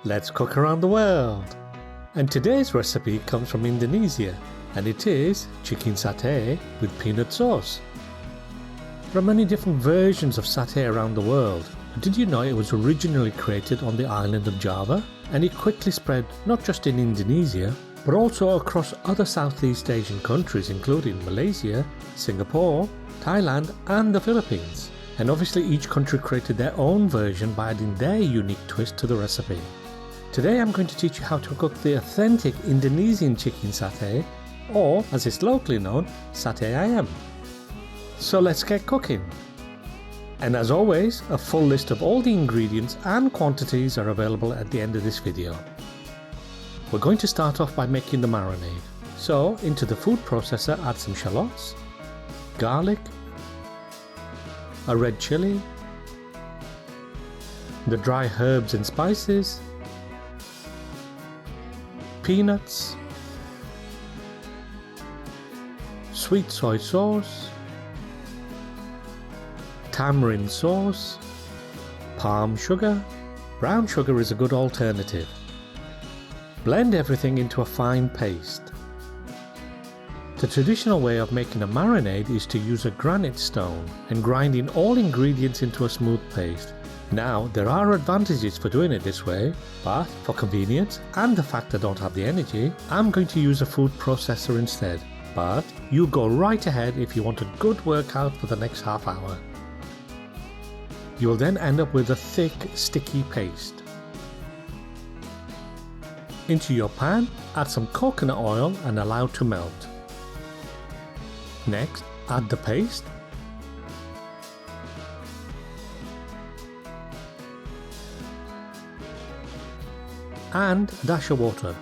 Let's cook around the world! And today's recipe comes from Indonesia, and it is chicken satay with peanut sauce. There are many different versions of satay around the world, but did you know it was originally created on the island of Java? And it quickly spread not just in Indonesia, but also across other Southeast Asian countries including Malaysia, Singapore, Thailand and the Philippines. And obviously each country created their own version by adding their unique twist to the recipe. Today I'm going to teach you how to cook the authentic Indonesian chicken satay, or as it's locally known, Sate Ayam. So let's get cooking. And as always, a full list of all the ingredients and quantities are available at the end of this video. We're going to start off by making the marinade. So into the food processor add some shallots, garlic, a red chilli, the dry herbs and spices, peanuts, sweet soy sauce, tamarind sauce, palm sugar. Brown sugar is a good alternative. Blend everything into a fine paste. The traditional way of making a marinade is to use a granite stone and grinding all ingredients into a smooth paste. Now, there are advantages for doing it this way, but for convenience and the fact I don't have the energy, I'm going to use a food processor instead. But you go right ahead if you want a good workout for the next half hour. You will then end up with a thick, sticky paste. Into your pan, add some coconut oil and allow to melt. Next, add the paste. And a dash of water.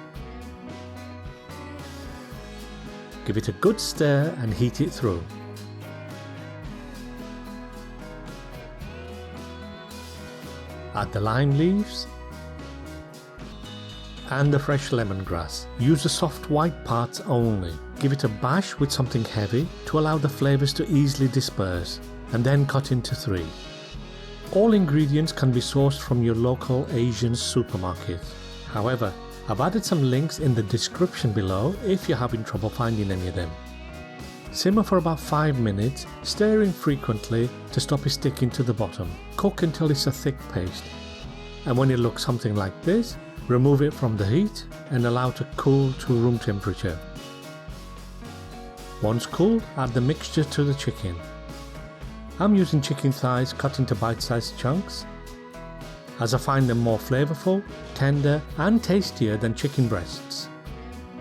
Give it a good stir and heat it through. Add the lime leaves and the fresh lemongrass. Use the soft white parts only. Give it a bash with something heavy to allow the flavours to easily disperse, and then cut into 3. All ingredients can be sourced from your local Asian supermarket. However, I've added some links in the description below if you're having trouble finding any of them. Simmer for about 5 minutes, stirring frequently to stop it sticking to the bottom. Cook until it's a thick paste. And when it looks something like this, remove it from the heat and allow to cool to room temperature. Once cooled, add the mixture to the chicken. I'm using chicken thighs cut into bite-sized chunks, as I find them more flavourful, tender and tastier than chicken breasts.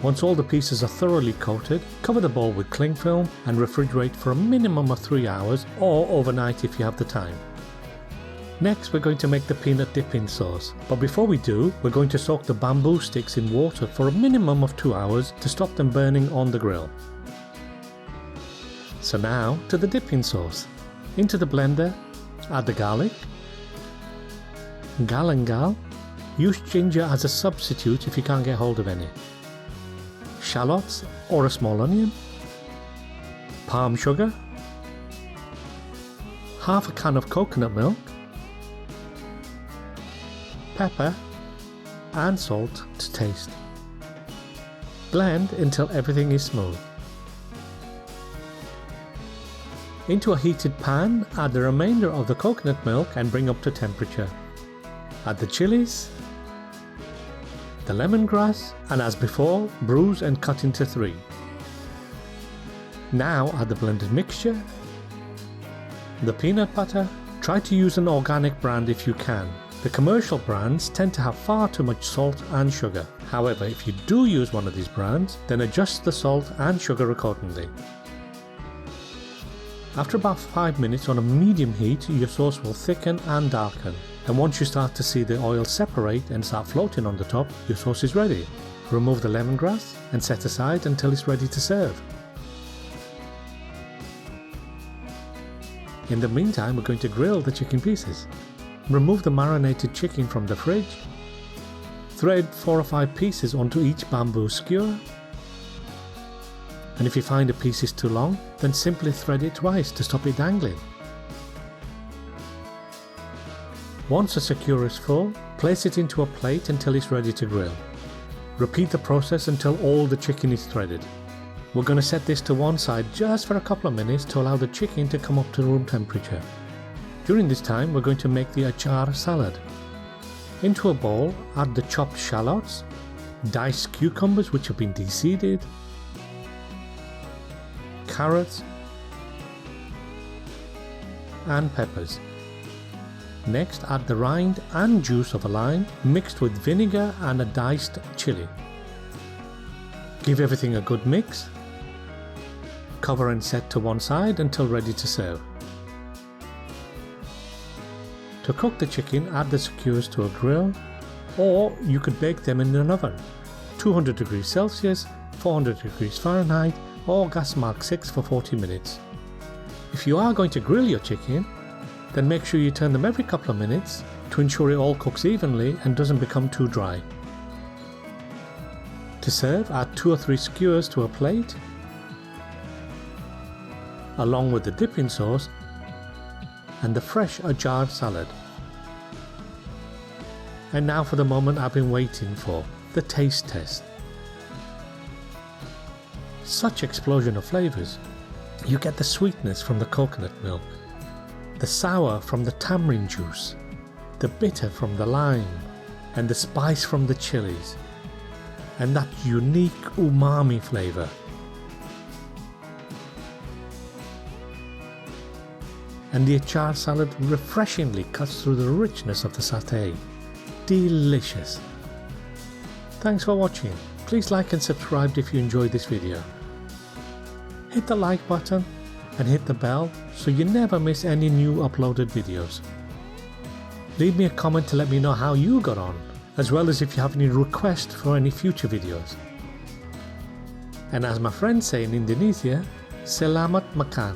Once all the pieces are thoroughly coated, cover the bowl with cling film and refrigerate for a minimum of 3 hours or overnight if you have the time. Next we're going to make the peanut dipping sauce, but before we do, we're going to soak the bamboo sticks in water for a minimum of 2 hours to stop them burning on the grill. So now to the dipping sauce. Into the blender, add the garlic, Galangal. Use ginger as a substitute if you can't get hold of any. Shallots or a small onion. Palm sugar. Half a can of coconut milk. Pepper and salt to taste. Blend until everything is smooth. Into a heated pan, add the remainder of the coconut milk and bring up to temperature. Add the chilies, the lemongrass, and as before, bruise and cut into 3. Now add the blended mixture, the peanut butter. Try to use an organic brand if you can. The commercial brands tend to have far too much salt and sugar. However, if you do use one of these brands, then adjust the salt and sugar accordingly. After about 5 minutes on a medium heat, your sauce will thicken and darken. And once you start to see the oil separate and start floating on the top, your sauce is ready. Remove the lemongrass and set aside until it's ready to serve. In the meantime, we're going to grill the chicken pieces. Remove the marinated chicken from the fridge. Thread 4 or 5 pieces onto each bamboo skewer. And if you find a piece is too long, then simply thread it twice to stop it dangling. Once the skewer is full, Place it into a plate until it's ready to grill. Repeat the process until all the chicken is threaded. We're going to set this to one side just for a couple of minutes to allow the chicken to come up to room temperature. During this time, we're going to make the achar salad. Into a bowl, add the chopped shallots, diced cucumbers which have been de-seeded, carrots and peppers. Next, add the rind and juice of a lime mixed with vinegar and a diced chilli. Give everything a good mix. Cover and set to one side until ready to serve. To cook the chicken, add the skewers to a grill, or you could bake them in an oven, 200 degrees Celsius, 400 degrees Fahrenheit, or gas mark 6 for 40 minutes. If you are going to grill your chicken, then make sure you turn them every couple of minutes to ensure it all cooks evenly and doesn't become too dry. To serve, add 2 or 3 skewers to a plate, along with the dipping sauce and the fresh achar salad. And now for the moment I've been waiting for, the taste test. Such explosion of flavours. You get the sweetness from the coconut milk, the sour from the tamarind juice, the bitter from the lime, and the spice from the chilies, and that unique umami flavour. And the achar salad refreshingly cuts through the richness of the satay. Delicious! Thanks for watching. Please like and subscribe if you enjoyed this video. Hit the like button and hit the bell so you never miss any new uploaded videos. Leave me a comment to let me know how you got on, as well as if you have any requests for any future videos. And as my friends say in Indonesia, selamat makan.